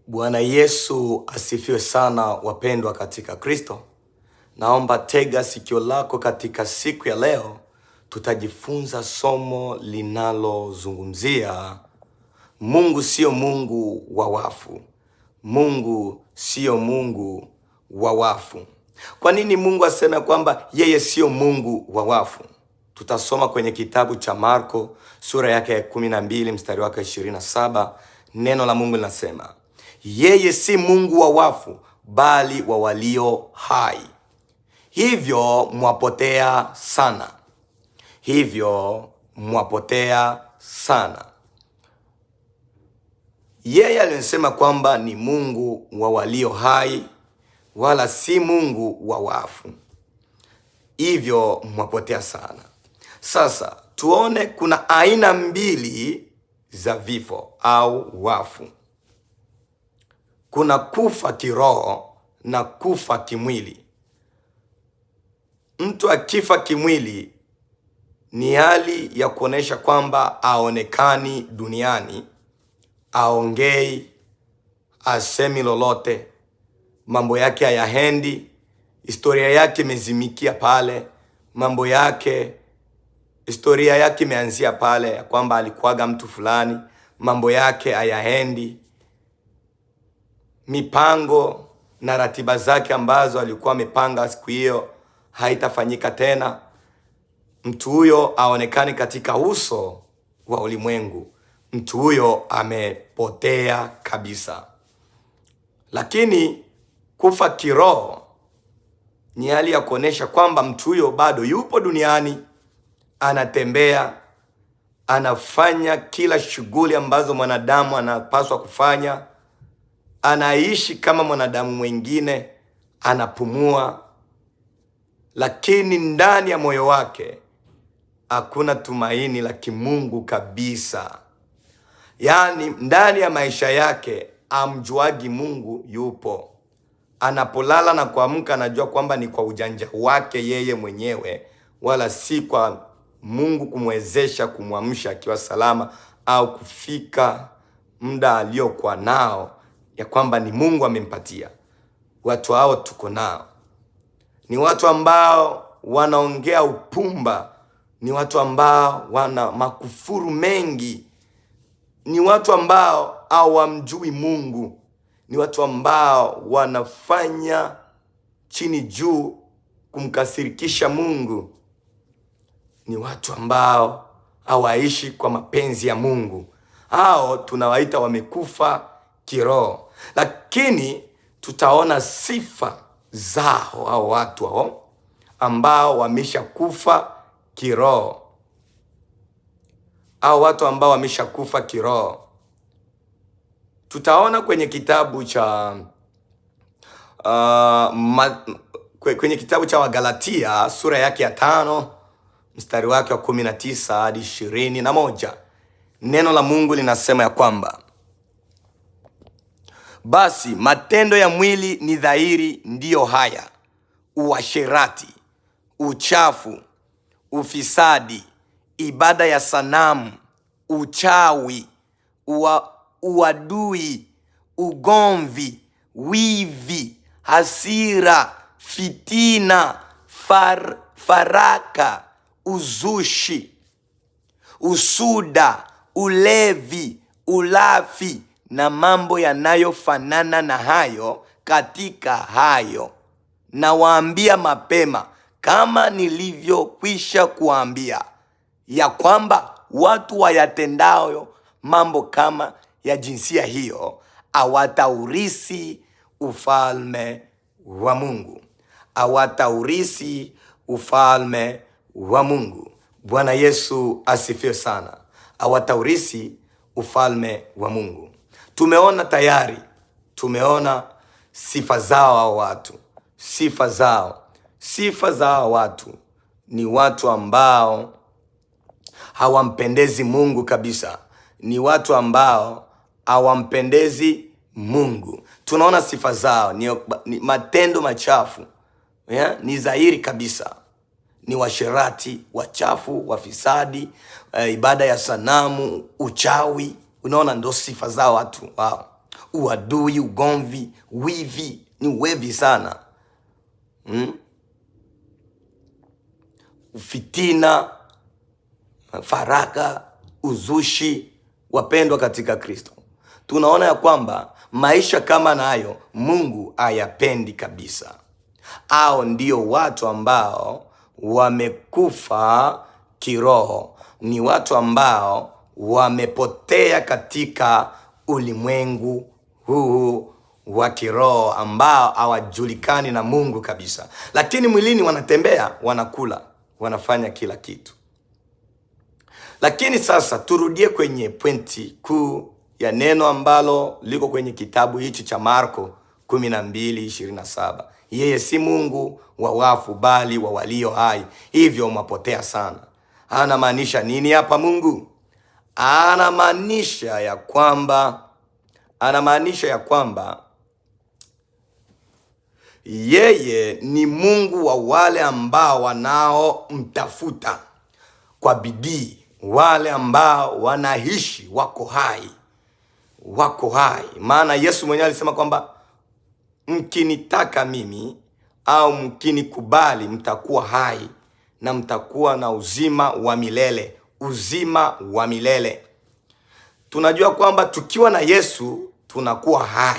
Bwana Yesu asifiwe sana, wapendwa katika Kristo. Naomba tega sikio lako katika siku ya leo. Tutajifunza somo linalozungumzia Mungu sio Mungu wa wafu. Mungu sio Mungu wa wafu. Kwa nini Mungu aseme kwamba yeye sio Mungu wa wafu? Tutasoma kwenye kitabu cha Marko sura yake ya 12 mstari wake 27. Neno la Mungu linasema, yeye si Mungu wa wafu bali wa walio hai. Hivyo mwapotea sana. Hivyo mwapotea sana. Yeye alisema kwamba ni Mungu wa walio hai wala si Mungu wa wafu. Hivyo mwapotea sana. Sasa tuone kuna aina mbili za vifo au wafu. Kuna kufa kiroho na kufa kimwili. Mtu akifa kimwili ni hali ya kuonesha kwamba aonekani duniani, aongei, asemi lolote, mambo yake hayaendi, historia yake imezimikia pale, mambo yake, historia yake imeanzia pale, kwamba alikuwaga mtu fulani, mambo yake hayaendi, mipango na ratiba zake ambazo alikuwa amepanga siku hiyo haitafanyika tena. Mtu huyo aonekani katika uso wa ulimwengu. Mtu huyo amepotea kabisa. Lakini kufa kiroho ni hali ya kuonesha kwamba mtu huyo bado yupo duniani, anatembea, anafanya kila shughuli ambazo mwanadamu anapaswa kufanya, anaishi kama mwanadamu mwingine, anapumua, lakini ndani ya moyo wake hakuna tumaini la kimungu kabisa. Yaani ndani ya maisha yake amjuagi Mungu yupo. Anapolala na kuamka anajua kwamba ni kwa ujanja wake yeye mwenyewe, wala si kwa Mungu kumwezesha kumwamsha akiwa salama au kufika muda aliokuwa nao, ya kwamba ni Mungu amempatia. Watu hao tuko nao. Ni watu ambao wanaongea upumba, ni watu ambao wana makufuru mengi, ni watu ambao hawamjui Mungu, ni watu ambao wanafanya chini juu kumkasirikisha Mungu, ni watu ambao hawaishi kwa mapenzi ya Mungu. Hao tunawaita wamekufa kiroho. Lakini tutaona sifa zao hao watu hao ambao wameshakufa kiroho. Hao watu ambao wameshakufa kiroho tutaona kwenye kitabu cha kwenye kitabu cha Wagalatia sura yake ya 5 mstari wake wa 19 hadi 21. Neno la Mungu linasema ya kwamba, basi matendo ya mwili ni dhahiri, ndiyo haya: uasherati, uchafu, ufisadi, ibada ya sanamu, uchawi, uadui, ugomvi, wivi, hasira, fitina, faraka, uzushi, usuda, ulevi, ulafi na mambo yanayofanana na hayo. Katika hayo nawaambia mapema, kama nilivyokwisha kuambia, ya kwamba watu wayatendao mambo kama ya jinsia hiyo hawataurithi ufalme wa Mungu. Hawataurithi ufalme wa Mungu. Bwana Yesu asifiwe sana. Hawataurithi ufalme wa Mungu. Tumeona tayari, tumeona sifa zao hao watu. Sifa zao watu ni watu ambao hawampendezi Mungu kabisa. Ni watu ambao hawampendezi Mungu. Tunaona sifa zao ni matendo machafu. Ni dhahiri kabisa. Ni washerati, wachafu, wafisadi, ibada ya sanamu, uchawi. Unaona ndo sifa zao watu wao. uadui, ugomvi, wivi, ni wevi sana, fitina, faraka, uzushi. Wapendwa katika Kristo, tunaona ya kwamba maisha kama nayo Mungu hayapendi kabisa. Hao ndio watu ambao wamekufa kiroho, ni watu ambao wamepotea katika ulimwengu huu wa kiroho, ambao hawajulikani na Mungu kabisa, lakini mwilini wanatembea, wanakula, wanafanya kila kitu. Lakini sasa turudie kwenye pointi kuu ya neno ambalo liko kwenye kitabu hichi cha Marko 12:27. Yeye si Mungu wa wafu bali wa walio hai, hivyo mwapotea sana. Anamaanisha nini hapa Mungu? Anamaanisha ya kwamba yeye ni Mungu wa wale ambao wanaomtafuta kwa bidii, wale ambao wanaishi, wako hai. Maana Yesu mwenyewe alisema kwamba mkinitaka mimi au mkinikubali mtakuwa hai na mtakuwa na uzima wa milele. Tunajua kwamba tukiwa na Yesu tunakuwa hai.